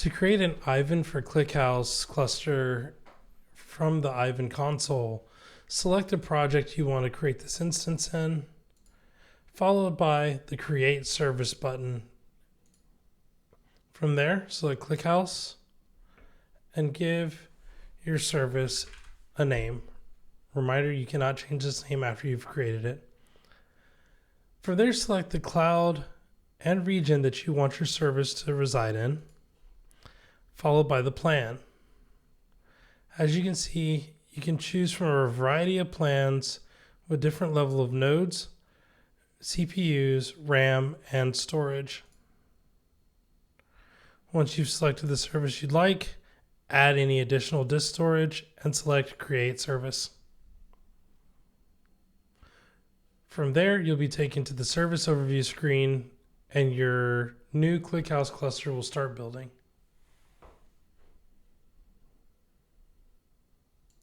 To create an Aiven for ClickHouse cluster from the Aiven Console, select a project you want to create this instance in, followed by the Create Service button. From there, select ClickHouse and give your service a name. Reminder, you cannot change this name after you've created it. From there, select the cloud and region that you want your service to reside in, followed by the plan. As you can see, you can choose from a variety of plans with different level of nodes, CPUs, RAM, and storage. Once you've selected the service you'd like, add any additional disk storage and select Create Service. From there, you'll be taken to the service overview screen and your new ClickHouse cluster will start building.